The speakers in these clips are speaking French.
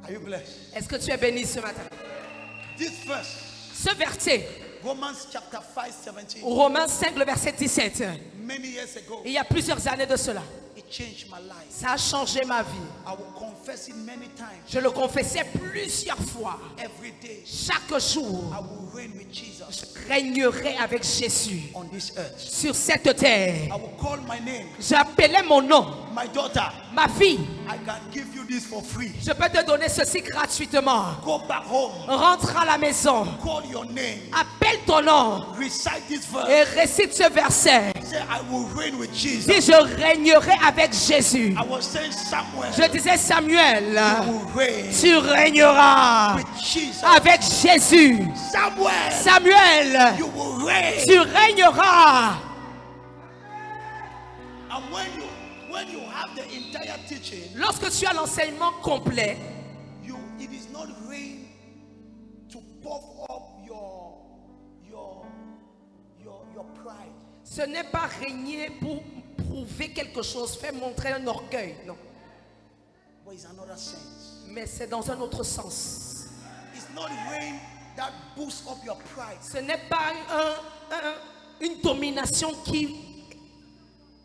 Are you blessed? Est-ce que tu es béni ce matin? This verse, Ce verset, Romans chapter 5, 17. Romains 5, le verset 17. Many years ago, Il y a plusieurs années de cela. it changed my life. Ça a changé ma vie. I will confess it many times. Je le confessais plusieurs fois. Every day, Chaque jour, I will reign with Jesus je régnerai avec Jésus on this earth. sur cette terre. I will call my name. J'appelais mon nom, My daughter, ma fille. I can give you this for free. Je peux te donner ceci gratuitement. Go back home. Rentre à la maison. Call your name. Appelle ton nom Recite this verse. et récite ce verset. Say, I will reign with Jesus. Dis, je régnerai avec Jésus. I was saying, Samuel, Je disais, Samuel, you will reign tu régneras with Jesus. avec Jésus. Samuel, Samuel, you will reign. tu régneras. And when you have the entire teaching, Lorsque tu as l'enseignement complet, it is not reign to puff up your pride. ce n'est pas régner pour prouver quelque chose, faire montrer un orgueil, non. But it's another sense. Mais c'est dans un autre sens. It's not reign that boosts up your pride. Ce n'est pas une domination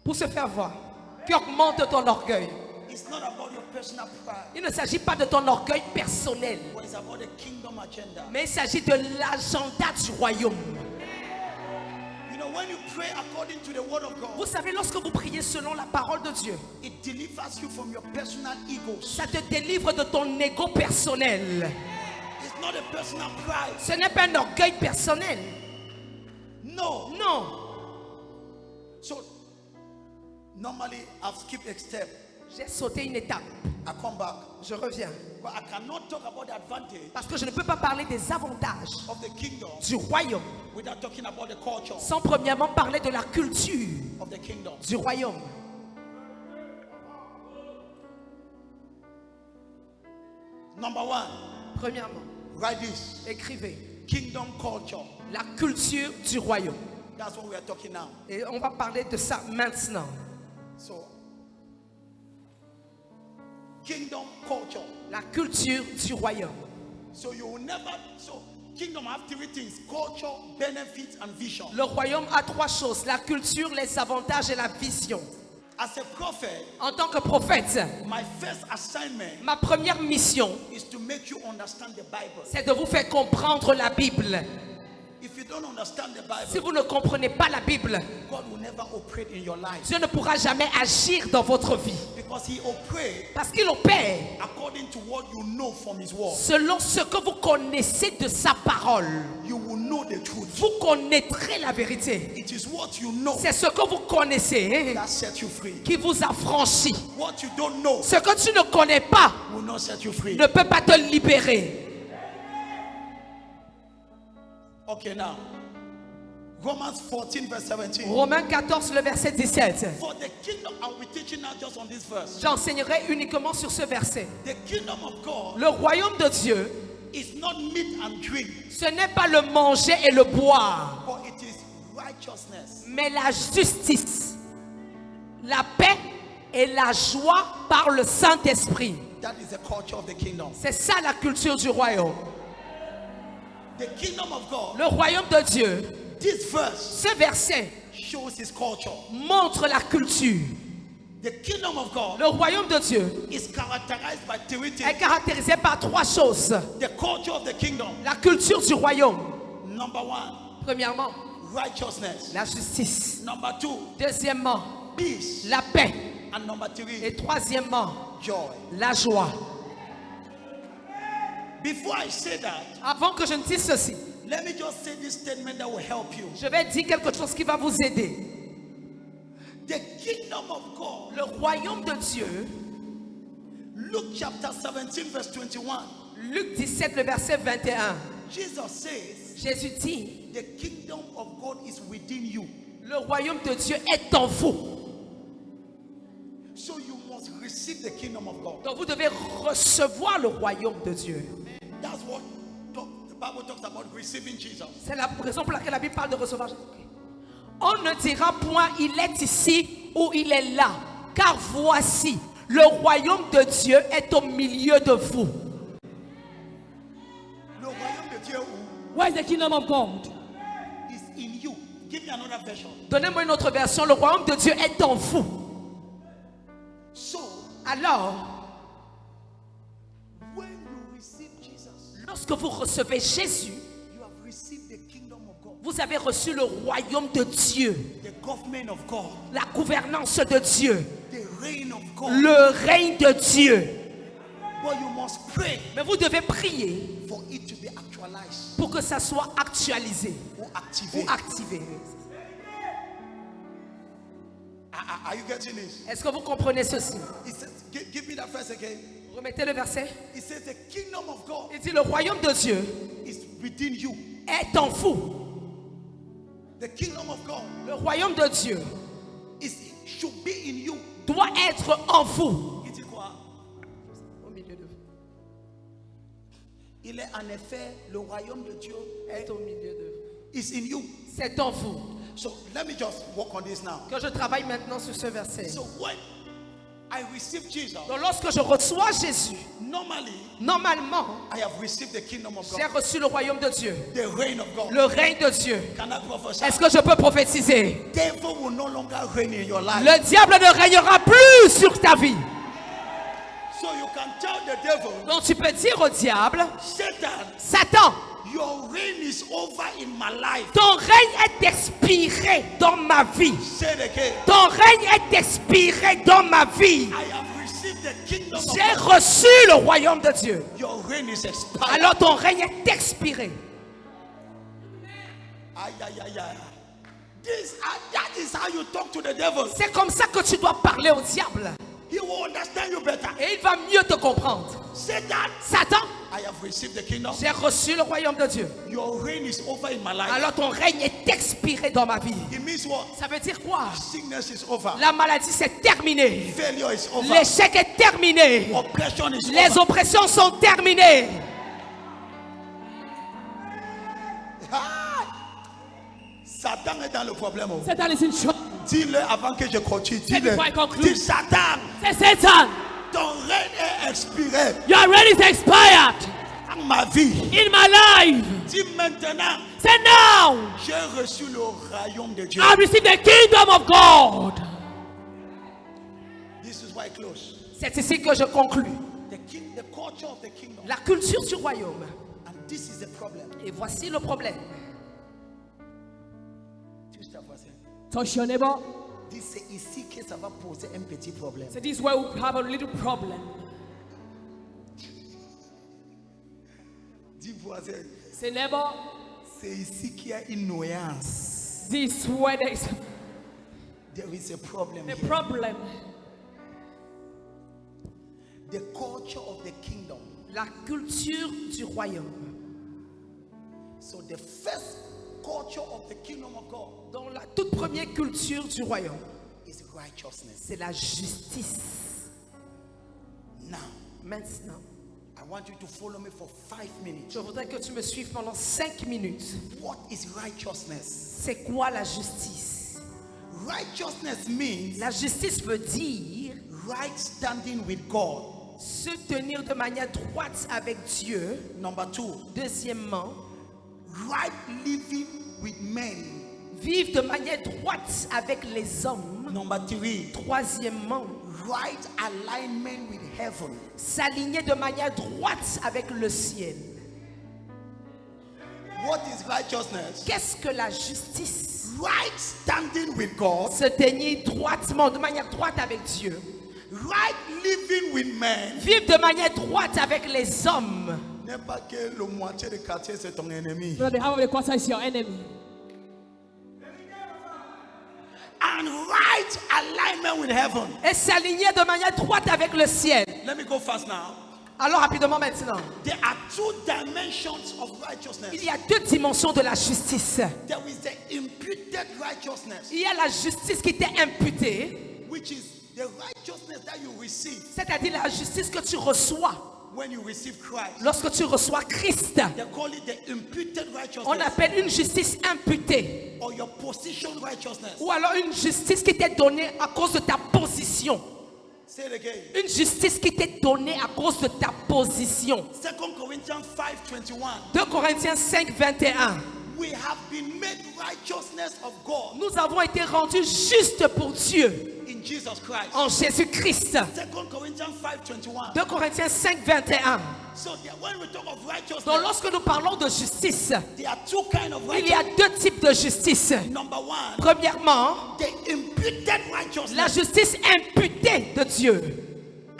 pour se faire voir, qui augmente ton orgueil. It's not about your personal pride, Il ne s'agit pas de ton orgueil personnel, but it's about the kingdom agenda. mais il s'agit de l'agenda du royaume. You know, when you pray according to the word of God, Vous savez, lorsque vous priez selon la parole de Dieu, it delivers you from your personal egos. ça te délivre de ton ego personnel. It's not a personal pride. Ce n'est pas un orgueil personnel. No. Non. So, normally I've skipped a step. J'ai sauté une étape. I come back. Je reviens. But I cannot talk about the advantage Parce que je ne peux pas parler des avantages of the kingdom du royaume without talking about the culture sans premièrement parler de la culture of the kingdom. du royaume. Number one, Premièrement, write this. écrivez Kingdom culture. la culture du royaume. That's what we are talking now. Et on va parler de ça maintenant. So, kingdom culture. La culture du royaume. So you will never, so kingdom have three things: culture, benefits, and vision. Le royaume a trois choses, la culture, les avantages et la vision. As a prophet, En tant que prophète, my first assignment ma première mission, is to make you understand the Bible. c'est de vous faire comprendre la Bible. If you don't understand the Si Bible, vous ne comprenez pas la Bible, God will never operate in your life, Dieu ne pourra jamais agir dans votre vie. because He operates Parce qu'il opère according to what you know from His word. selon ce que vous connaissez de sa parole. You will know the truth. Vous connaîtrez la vérité. It is what you know C'est ce que vous connaissez that sets you free. qui vous affranchit. What you don't know Ce que tu ne connais pas will not set you free. ne peut pas te libérer. Okay, now Romans 14 verse 17. Romains 14, le verset 17. For the kingdom, I'll be teaching now just on this verse. J'enseignerai uniquement sur ce verset. The kingdom of God Le royaume de Dieu, is not meat and drink, ce n'est pas le manger et le boire, but it is righteousness, mais la justice, la paix et la joie par le Saint-Esprit. that is the culture of the kingdom. C'est ça la culture du royaume. The kingdom of God, Le royaume de Dieu, this verse ce verset shows His culture. montre la culture. The kingdom of God Le royaume de Dieu is characterized by three est things. caractérisé par trois choses. The culture of the kingdom, La culture du royaume, number one, premièrement, righteousness. la justice. Number two, Deuxièmement, peace. la paix. And number three, Et troisièmement, joy. la joie. Before I say that, Avant que je ne dise ceci, let me just say this statement that will help you. je vais dire quelque chose qui va vous aider. The kingdom of God, Le royaume de Dieu, Luke chapter 17 verse 21. Luc 17, le verset 21. Jesus says, Jésus dit, the kingdom of God is within you. le royaume de Dieu est en vous. So you must receive the kingdom of God. Donc vous devez recevoir le royaume de Dieu. That's what the Bible talks about, receiving Jesus. C'est la raison pour laquelle la Bible parle de recevoir Jésus. On ne dira point il est ici ou il est là, car voici, le royaume de Dieu est au milieu de vous. Where is the kingdom of God? It's in you. Give me another version. Donnez-moi une autre version. Le royaume de Dieu est en vous. So, Alors, when you receive Jesus, lorsque vous recevez Jésus, you have received the kingdom of God, vous avez reçu le royaume de Dieu, the government of God, la gouvernance de Dieu, the reign of God. le règne de Dieu. But you must pray Mais vous devez prier for it to be actualized pour que ça soit actualisé or ou activated. activé. Are you getting this? Est-ce que vous comprenez ceci? It says, give me that verse again. Remettez le verset. It says the kingdom of God Il dit le royaume de Dieu is within you. est en vous. The kingdom of God Le royaume de Dieu should be in you. doit être en vous. Il dit quoi? Au milieu de vous. Il est en effet le royaume de Dieu Est au milieu de vous. is in you. C'est en vous. So let me just work on this now. Que je travaille maintenant sur ce verset. So when I receive Jesus, Donc lorsque je reçois Jésus, normally normalement, I have received the kingdom of j'ai God, reçu le royaume de Dieu, the reign of God. le règne de Dieu. Can I prophesy? Est-ce que je peux prophétiser? Devil will no longer reign in your life. Le diable ne régnera plus sur ta vie. So you can tell the devil, Donc tu peux dire au diable, Satan, Satan, your reign is over in my life. ton règne est expiré dans ma vie. Say it again. Ton règne est expiré dans ma vie. I have received the kingdom of J'ai God. reçu le royaume de Dieu. Your reign is expired. Alors ton règne est expiré. Ay, ay, ay, ay. That is how you talk to the devil. C'est comme ça que tu dois parler au diable. He will understand you better. Et il va mieux te comprendre. Satan, Satan, I have received the kingdom. j'ai reçu le royaume de Dieu. Your reign is over in my life. Alors ton règne est expiré dans ma vie. It means what? Ça veut dire quoi? Sickness is over. La maladie c'est terminé. Failure is over. L'échec est terminé. Oppression is Les over. oppressions sont terminées. Ah! Satan est dans le problème. Oh. Satan is in trouble. Dis-le avant que je continue. Say before I conclude. Dis Satan, Say, Satan, ton règne est expiré your reign is expired dans ma vie. in my life. Dis maintenant, Say now, j'ai reçu le royaume de Dieu. I receive the kingdom of God. This is why I close. C'est ici que je conclus. The culture of the kingdom. La culture du royaume. And this is the problem. Et voici le problème. Touche ta voisine. Touch your neighbor. Dis, c'est ici que ça va poser un petit problème. So this is where we have a little problem. Dis voisin, Say neighbor, c'est ici qu'il y a une nuance. this is where there is a problem a here. problem. The culture of the kingdom. La culture du royaume. So the first culture of the kingdom of God Donc la toute première culture du royaume, is righteousness. c'est la justice. Now, Maintenant, I want you to follow me for 5 minutes. je voudrais que tu me suives pendant 5 minutes. What is righteousness? C'est quoi la justice? Righteousness means La justice veut dire right standing with God. se tenir de manière droite avec Dieu. Number 2, Deuxièmement, right living with men. vivre de manière droite avec les hommes. Number 3, Troisièmement, right alignment with heaven. s'aligner de manière droite avec le ciel. What is righteousness? Qu'est-ce que la justice? Right standing with God. Se tenir droitement, de manière droite avec Dieu. Right living with men. Vivre de manière droite avec les hommes. N'est pas que le moitié du quartier c'est ton ennemi. So the half of the quarter is your enemy. And right alignment with heaven. Et s'aligner de manière droite avec le ciel. Let me go fast now. Alors rapidement maintenant. There are 2 dimensions of righteousness. Il y a 2 dimensions de la justice. There is the imputed righteousness, Il y a la justice qui t'est imputée, which is the righteousness that you receive c'est-à-dire la justice que tu reçois when you receive Christ. lorsque tu reçois Christ. They call it the imputed On righteousness appelle une justice imputée. or your position righteousness. Ou alors une justice qui t'est donnée à cause de ta position. Say it again. Une justice qui t'est donnée à cause de ta position. 2 Corinthians 5:21. 2 Corinthiens 5, 21. We have been made righteousness of God Nous avons été rendus justes pour Dieu in Jesus Christ. en Jésus-Christ. 2 Corinthians 5:21. 2 Corinthiens 5, 21. So when we talk of righteousness, Donc lorsque nous parlons de justice, there are two kinds of il y a righteousness. deux types de justice. Number one, Premièrement, the imputed la righteousness, justice imputée de Dieu.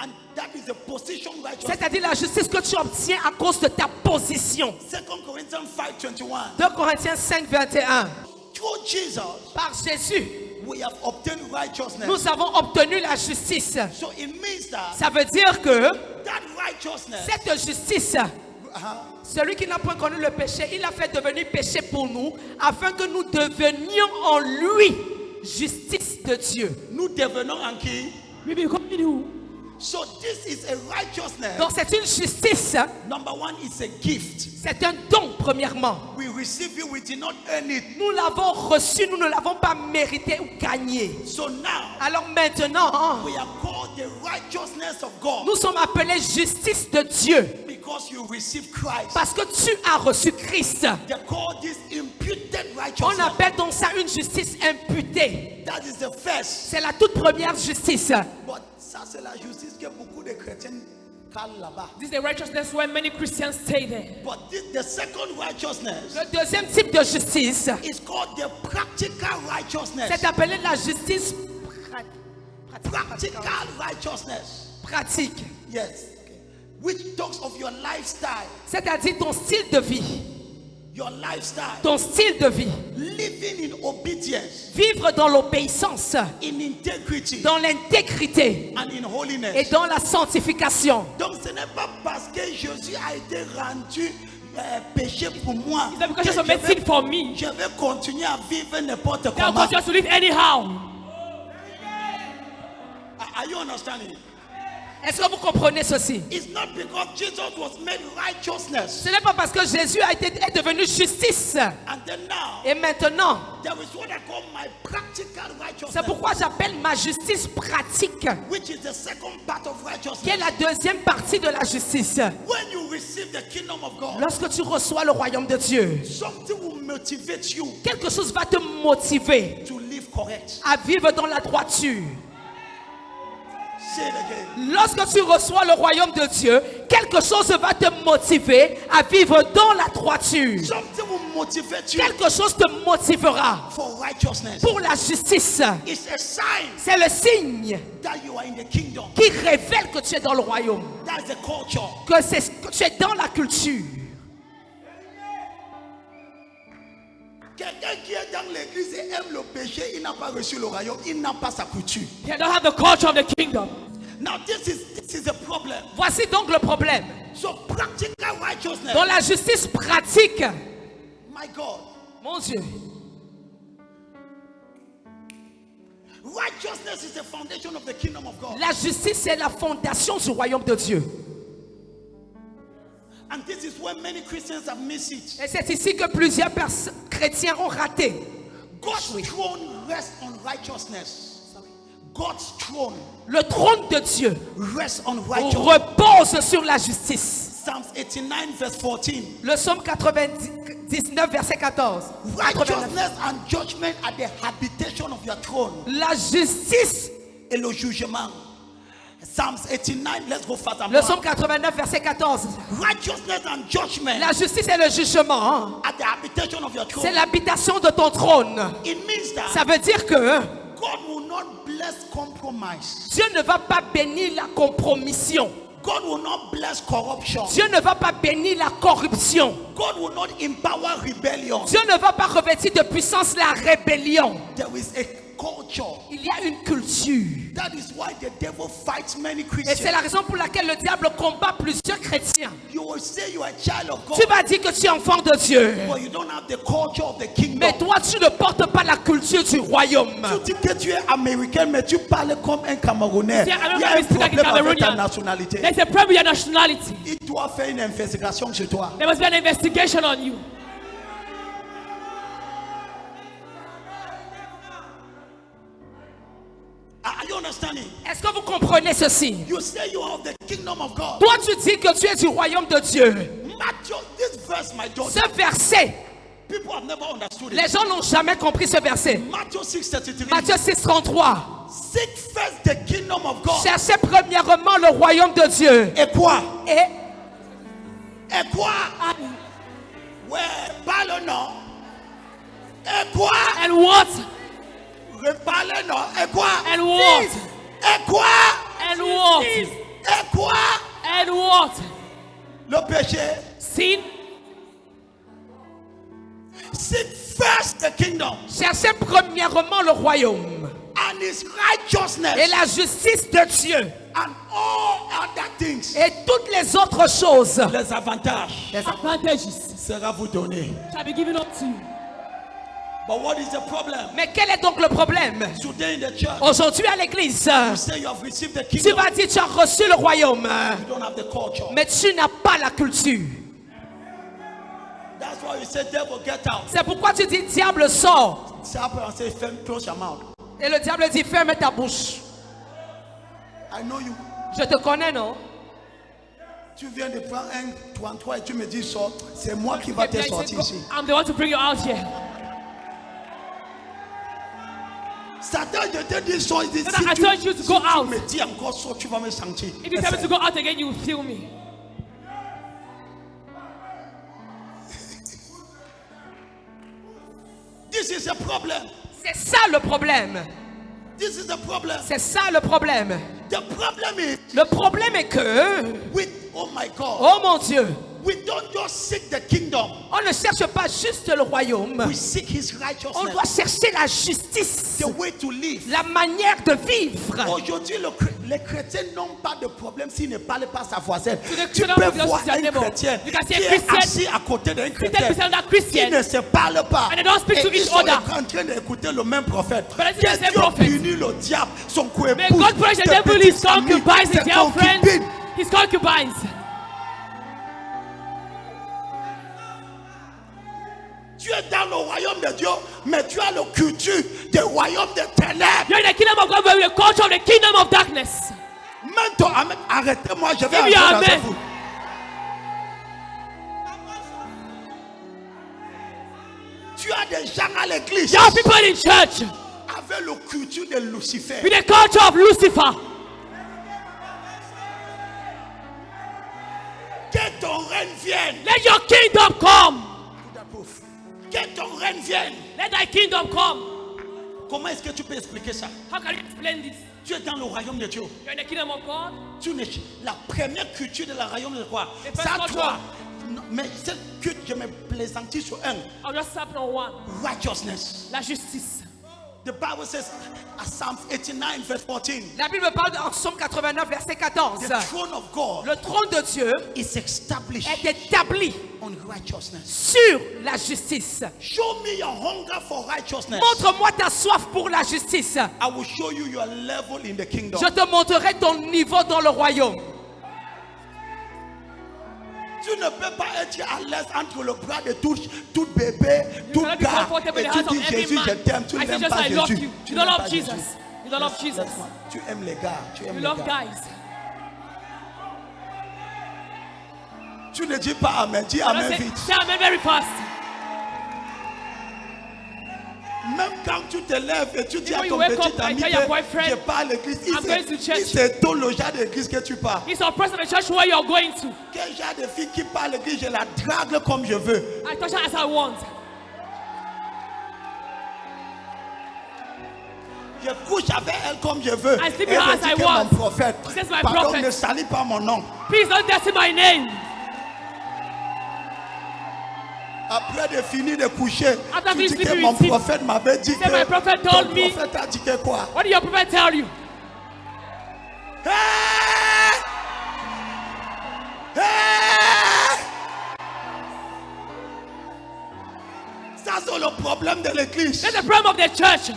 and that is the position righteousness. C'est-à-dire la justice que tu obtiens à cause de ta position. 2 Corinthians 5:21. 2 Corinthiens 5, 21. Through Jesus, Par Jésus, we have obtained righteousness. nous avons obtenu la justice. So it means that Ça veut dire que that righteousness, cette justice, celui qui n'a point connu le péché, il a fait devenir péché pour nous, afin que nous devenions en lui justice de Dieu. nous devenons en qui? We become new. So this is a righteousness. Donc c'est une justice, Number one, it's a gift. c'est un don premièrement. We receive it, we did not earn it. Nous l'avons reçu, nous ne l'avons pas mérité ou gagné. So now, Alors maintenant, we are called the righteousness of God nous sommes appelés justice de Dieu because you receive Christ. parce que tu as reçu Christ. They call this imputed On righteousness. appelle donc ça une justice imputée. That is the first. C'est la toute première justice. But ça, c'est la justice que beaucoup de chrétiens calent là-bas. This is the righteousness where many Christians stay there. But the second righteousness Le deuxième type de justice, is called the practical righteousness. c'est appelé la justice Practical righteousness. pratique. Yes. Which talks of your lifestyle. C'est-à-dire ton style de vie. Your lifestyle. Ton style de vie. Living in obedience, Vivre dans l'obéissance, in integrity, dans l'intégrité and in holiness. et dans la sanctification. Donc ce n'est pas parce que Jésus a été rendu péché pour moi It's not because que Jesus made sin for me. je vais continuer à vivre n'importe Now comment. God just to live anyhow. Are you understanding? Est-ce que vous comprenez ceci? It's not because Jesus was made righteousness Ce n'est pas parce que Jésus est devenu justice. and then now Et maintenant, there is what I call my practical c'est righteousness, pourquoi j'appelle ma justice pratique, which is the second part of qui est righteousness. la deuxième partie de la justice. When you receive the kingdom of God, Lorsque tu reçois le royaume de Dieu, something will motivate you quelque chose va te motiver to live correct. à vivre dans la droiture. Say it again. Lorsque tu reçois le royaume de Dieu, quelque chose va te motiver à vivre dans la droiture. Something will motivate you Quelque chose te motivera for righteousness. pour la justice. It's a sign C'est le signe that you are in the kingdom. qui révèle que tu es dans le royaume, That's the culture. que tu es dans la culture. Quelqu'un qui est dans l'église et aime le péché, il n'a pas reçu le royaume, il n'a pas sa culture. They don't have the culture of the kingdom. Now this is a problem. Voici donc le problème. So practical righteousness. Dans la justice pratique, My God. mon Dieu, Righteousness is the foundation of the kingdom of God. la justice c'est la fondation du royaume de Dieu. And this is where many Christians have missed it. Et c'est ici que plusieurs chrétiens ont raté. God's throne rests on righteousness. God's throne Le trône de Dieu rests on righteousness. repose sur la justice. Psalms 89 verse 14. Le psaume 99, verset 14. 89. Righteousness and judgment are the habitation of your throne. La justice, Et le jugement. Psalms 89, let's go fast. le psaume 89, verset 14. Righteousness and judgment La justice et le jugement, are the habitation of your throne. c'est l'habitation de ton trône. It means that Ça veut dire que God will not bless compromise. Dieu ne va pas bénir la compromission. God will not bless corruption. Dieu ne va pas bénir la corruption. God will not empower rebellion. Dieu ne va pas revêtir de puissance la rébellion. There is a culture. Il y a une culture. That is why the devil fights many Et Christians. c'est la raison pour laquelle le diable combat plusieurs chrétiens. You will say you are a child of God, Tu vas dire que tu es enfant de Dieu. but you don't have the culture of the kingdom. Mais toi, tu ne portes pas la culture du royaume. Tu dis que tu es américain, mais tu parles comme un Camerounais. See, I Il y a un remember speaking problème avec ta Cameroonian. nationalité. There's a problem with your nationality. Il doit faire une investigation chez toi. There must be an investigation on you. Are you understanding? Est-ce que vous comprenez comprenez ceci. You say you are of the kingdom of God. Toi, tu dis que tu es du royaume de Dieu. Matthew, this verse, my daughter, Ce verset, people have never understood les it. gens n'ont jamais compris ce verset. Matthew 6:33. Matthieu 6:33. Seek first the kingdom of God. Cherchez premièrement le royaume de Dieu. Et quoi? Et Et quoi? Ouais, parle non. Et quoi? And what? Reparle non. Et quoi? And what? Et quoi? And what? Et quoi? And what? Le péché. Sin. Seek first the kingdom cherchez premièrement le royaume and his righteousness, et la justice de Dieu. and all other things, Et toutes les autres choses, les avantages, Advantages sera vous donné. shall be given up to you. But what is the problem? mais quel est donc le problème? Today in the church, Aujourd'hui à l'église, you say you have received the tu kingdom, vas dire tu as reçu le royaume, you don't have the culture. mais tu n'as pas la culture. That's why you say, devil, get out. C'est pourquoi tu dis diable sort. Say, and say, close your mouth. Et le diable dit ferme ta bouche. I know you. Je te connais, non? Tu viens de prendre un 33 et tu me dis, sors. C'est moi qui va te sortir ici. I'm the one to bring you out here. Satan, je te dis, sors. Il dit, Satan, I told you to go out. Tu me dis encore, sors, tu vas me sentir. If you tell me to go out again, you will feel me. This is a problem. C'est ça le problème. This is the problem. C'est ça le problème. The problem is, Le problème est que, oh my God, oh mon Dieu, we don't just seek the kingdom. on ne cherche pas juste le royaume. We seek his On righteousness. doit chercher la justice, The way to live. la manière de vivre. Aujourd'hui, les chrétiens n'ont pas de problème s'ils ne parlent pas sa voisine. the Tu children peux of God voir is their un neighbor. chrétien You can see qui a est Christian assis à côté d'un chrétien beside that qui Christian, ne se parle pas. and they don't speak Et to ils each sont other. en train d'écouter le même prophète. But I think the Que same Dieu prophet. punit le diable, son May coépouse, God punish the tes devil, petits his amis, concubines, his tes girlfriends, concubines. his concubines. Tu es dans le royaume de Dieu, mais tu as le culture du royaume des ténèbres. You're in the kingdom of God, but you're a culture of the kingdom of darkness. Maintenant, arrêtez-moi, je vais Give me entrer dans amen. vous. Tu as des gens à l'église There are people in church avec le culture de Lucifer. with the culture of Lucifer. Que ton règne vienne. Let your kingdom come. Que ton règne vienne. Let thy kingdom come. Comment est-ce que tu peux expliquer ça? How can you explain this? Tu es dans le royaume de Dieu. You're in the kingdom of God. La première culture de la royaume de quoi? Les first Ça, culture. toi. Non, mais cette culture, je me plaisantis sur un. I'll just stop on one. Righteousness. La justice. The Bible says, Psalm 89, verse 14. La Bible parle en Psaume 89, verset 14. The throne of God Le trône de Dieu is established est établi on righteousness. sur la justice. Show me your hunger for righteousness. Montre-moi ta soif pour la justice. I will show you your level in the kingdom. Je te montrerai ton niveau dans le royaume. Tu ne peux pas être à l'aise entre le bras de tout bébé, tout cannot be gars. comfortable Et in the tu hands of dis every Jésus, man. je t'aime. Tu I say n'aimes just pas I love Jésus. you. Tu You don't n'aimes love pas Jesus. Jésus. You don't love Jesus. Laisse-moi. Tu aimes les gars. Tu aimes You les love gars. guys. Tu ne dis pas Amen. Dis Amen vite. Say amen very fast. Même quand tu te lèves et tu dis Before à you ton wake petit up, I ami tell your que boyfriend, je pars à l'église, I'm going to church. il s'étonne le genre d'église que tu pars. He's surprised at the church where you're going to. Quel genre de fille qui part à l'église, je la drague comme je veux. I touch her as I want. Je couche avec elle comme je veux. I sleep Elle with her me as dit I que want. mon prophète. She says my Pardon, prophet. ne salis pas mon nom. Please don't dirty my name. Après de finir de coucher, After tu me dis que sleeping mon with him, prophète m'avait dit say my prophet que told ton me. prophète a dit que quoi? What did your prophet tell you? Hey! Hey! Ça c'est le problème de l'église. That's the problem of the church.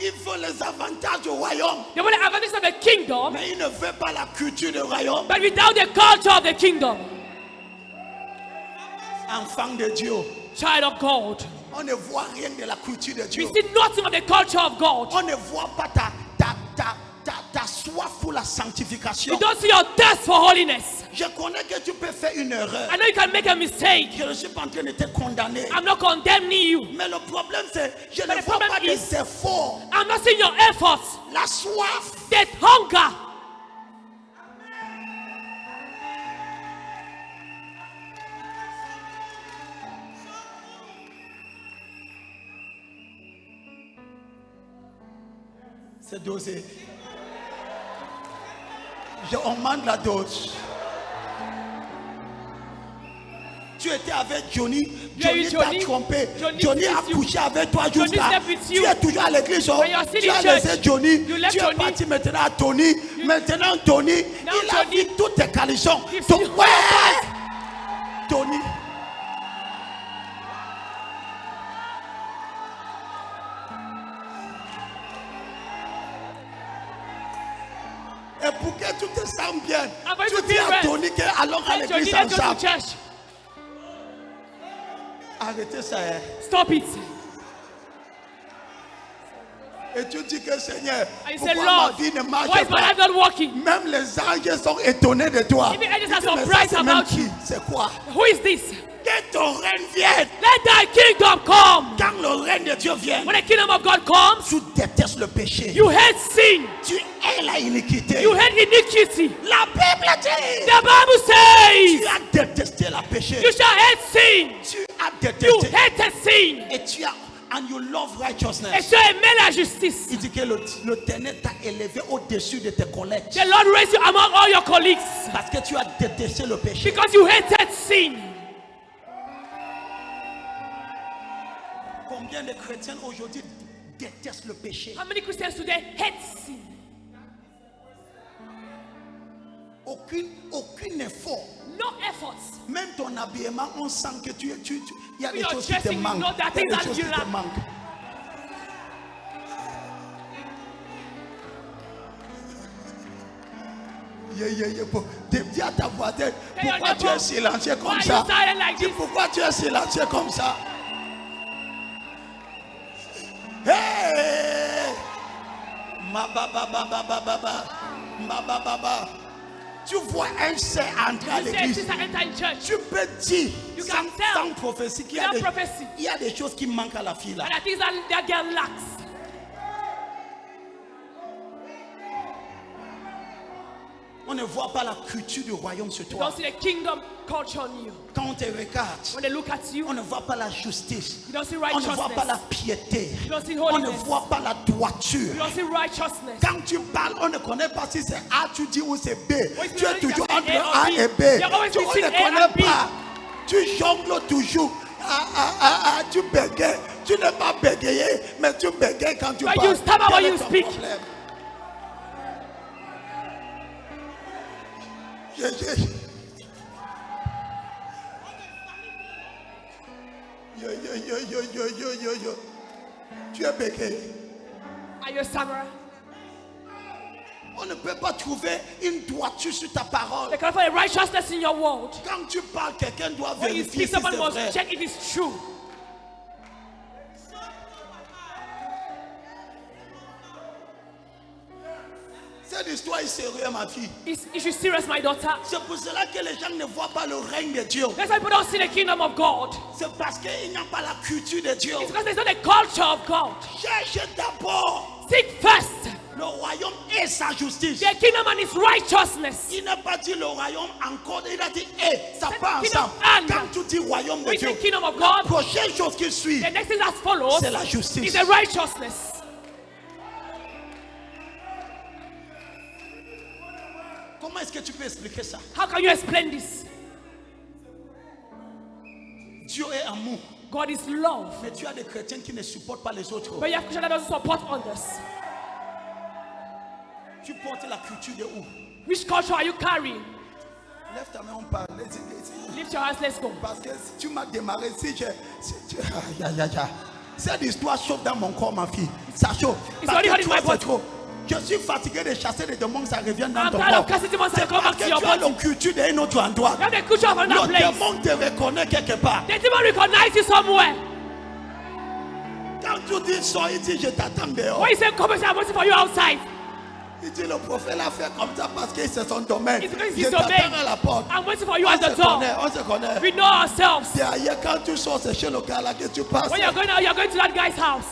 Il faut les avantages du royaume, They want the advantage of the kingdom, mais il ne veut pas la culture du royaume. but without the culture of the kingdom. Enfant de Dieu, Child of God. on ne voit rien de la culture de We Dieu. see nothing of the culture of God. On ne voit pas ta soif pour la sanctification. You don't see your thirst for holiness. Je connais que tu peux faire une erreur. I know you can make a mistake. Je ne suis pas en train de te condamner. I'm not condemning you. Mais le problème c'est, je But ne the vois problem pas des is- efforts. I'm not seeing your efforts. La soif. That hunger. C'est dosé. Je augmente la dose. Tu étais avec Johnny. Yeah, Johnny t'a Johnny. trompé. Johnny Johnny a slept with you. couché avec toi Johnny jusqu'à. slept with Tu you. es toujours à l'église. Oh. When you're still Tu in as church. laissé Johnny. You left Tu es Johnny. parti maintenant à Tony. Maintenant Tony. Now Il a Johnny. vu toutes tes caleçons. You've Donc, seen ouais. all Tony. Et pour que tu te sens bien, I'm going tu to dis feel à rest. Tony que allons à Johnny, l'église let's go to ensemble. church. Arrêtez ça. Hein. Stop it. Et tu dis que Seigneur, And you say, pourquoi ma Lord, vie ne why marche is my pas? life not working? Même les anges sont étonnés de toi. Even angels are Tu dis, mais ça, surprised c'est même about qui? you. C'est quoi? Who is this? Que ton règne vienne. Let thy kingdom come. Quand le règne de Dieu vient, When the kingdom of God comes, tu détestes le péché. you hate sin. Tu hais la iniquité. You hate iniquity. La Bible dit, The Bible tu says as détesté la péché. you shall hate sin. Tu as You détesté. hated sin. Et tu as, and you love Et righteousness. tu as aimé la justice. Il dit que l'Éternel t'a élevé au-dessus de tes collègues. The Lord raised you among all your colleagues Parce que tu as détesté le péché. because you hated sin. Combien de chrétiens aujourd'hui détestent le péché? How many Christians today hate sin? Aucun effort. No efforts. Même ton habillement, on sent que il y a des Your choses qui te dressing, you manquent. know that Il y a things des that choses you qui te lack. manquent. Dis à ta voisine, Tell your pourquoi tu es neighbor, silencieux why comme are ça? you silent like Dis this? pourquoi tu es silencieux comme ça? Hey! Ma ba ba ba ba ba ba ba. Ma ba ba ba. Tu vois un saint entrer à You say l'église. since I enter in church, Tu peux dire You sans, can tell sans prophétie qu'il y a without des, prophecy. il y a des choses qui manquent à la fille là. and the things that girl lacks. On ne voit pas la culture du royaume sur You toi. don't see the kingdom culture on you. Quand on te regarde, When they look at you, on ne voit pas la justice. you don't see On ne voit pas la righteousness. piété. You don't see On ne holiness. voit pas la droiture. You don't see righteousness. Quand tu parles, on ne connaît pas si c'est A, tu dis ou c'est B. Oui, Tu es c'est toujours A entre or A B. et B. You're always Tu, on between ne A and connaît B. pas. Tu jongles toujours. Tu bégayes. Tu n'es pas bégayé, mais tu bégayes quand tu But parles. you stammer when Quel est you ton speak. problème? Yo. Tu es bégayé. Are you a stammerer? On ne peut pas trouver une droiture sur ta parole. They can find righteousness in your word. Quand tu parles, quelqu'un doit When you vérifier speak, si someone c'est must vrai. check if it's true. Cette histoire est sérieuse, ma fille. Is you serious, my daughter? C'est pour cela que les gens ne voient pas le règne de Dieu. That's why people don't see the kingdom of God. C'est parce qu'il n'y a pas la culture de Dieu. It's because there's not the culture of God. Cherchez d'abord Seek first le royaume et sa justice. the kingdom and its righteousness. Il n'a pas dit le royaume encore, il a dit ça C'est part kingdom ensemble. and. Quand tu dis royaume de With Dieu, the kingdom of la God, prochaine chose qui suit, the next thing that follows c'est la justice. is the righteousness. Comment est-ce que tu peux expliquer ça? How can you explain this? Dieu est amour. God is love. Mais tu as des chrétiens qui ne supportent pas les autres. But you have Christians that doesn't support others. Tu portes la culture de où? Which culture are you carrying? Lève ta main, on parle. Lift your hands, let's go. Parce que si tu m'as démarré, cette histoire chauffe dans mon corps, ma fille. Ça chauffe. It's Parce already que hot in toi, my c'est body. trop. Je suis fatigué de chasser les démons, ça revient dans I'm ton tired corps. of casting demons C'est and come parce back que to your tu as body. la culture d'un autre endroit. You have the culture of another Le place. démon te reconnaît quelque part. The demon recognize you somewhere. Quand tu dis sois, il dit je t'attends dehors. When you say come and say I'm waiting for you outside, Il dit le prophète l'a fait comme ça parce que c'est son domaine. It's because Je it's t'attends domain. à la porte. I'm waiting for you On at the se door. connaît, on se connaît. We know ourselves. C'est ailleurs quand tu sors, c'est chez le gars là que tu passes. When you're going to that guy's house.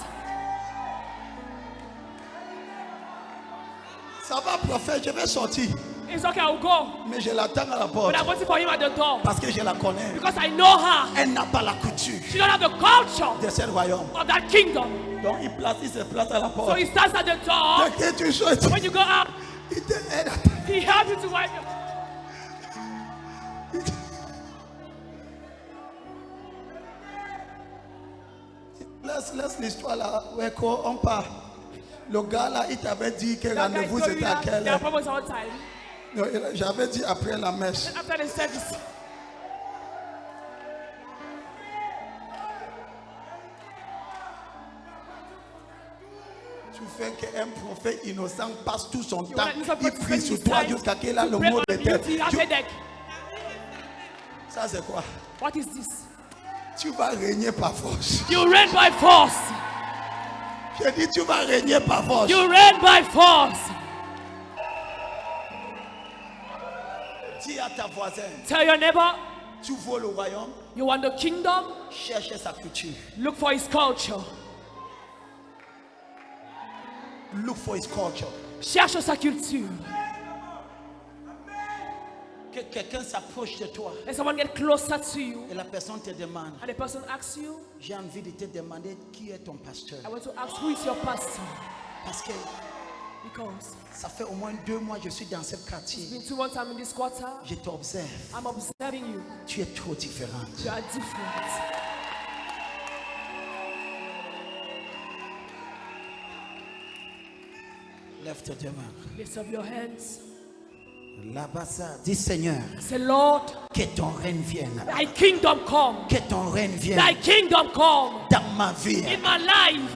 Ça va, prophète, je vais sortir. It's okay, I'll go. Mais je l'attends à la porte. But I'm waiting for him at the door. Parce que je la connais. Because I know her. Elle n'a pas la couture She don't have the culture de ce royaume. of that kingdom. Donc il se place à la So porte. he stands at the door. Dès que tu sors, When you go out, il te aide. he helps you to wipe your... Laisse l'histoire là. Ouais, quoi, on part. Le gars là, il t'avait dit que That guy rendez-vous told you c'était à that quelle their heure? promise all time. Non, j'avais dit après la messe. After the service. Tu fais qu'un prophète innocent passe tout son You temps. wanna do some Il prie sur prophecy toi time jusqu'à qu'il a to le pray mot de on you tête. till you have headache. Ça c'est quoi? What is this? Tu vas régner par force. You reign by force. Je dis tu vas régner par force. You reign by force. Dis à ta voisine, Tell your neighbor, tu veux le royaume, you want the kingdom? cherche sa culture. Look for his culture. Look for his culture. Cherche sa culture. Que quelqu'un s'approche de toi Let someone get closer to you. et la personne te demande, And the person asks you, j'ai envie de te demander qui est ton pasteur. I want to ask, who is your pastor? Parce que Because ça fait au moins 2 mois que je suis dans ce it's quartier. been 2 months I'm in this quarter. Je t'observe. I'm observing you. Tu es trop différente. You are different. Lève tes deux mains. Lift up your hands. Là-bas, ça dit Seigneur, Say, Lord, que ton règne vienne. thy kingdom come. Que ton règne vienne Thy kingdom come dans ma vie. in my life.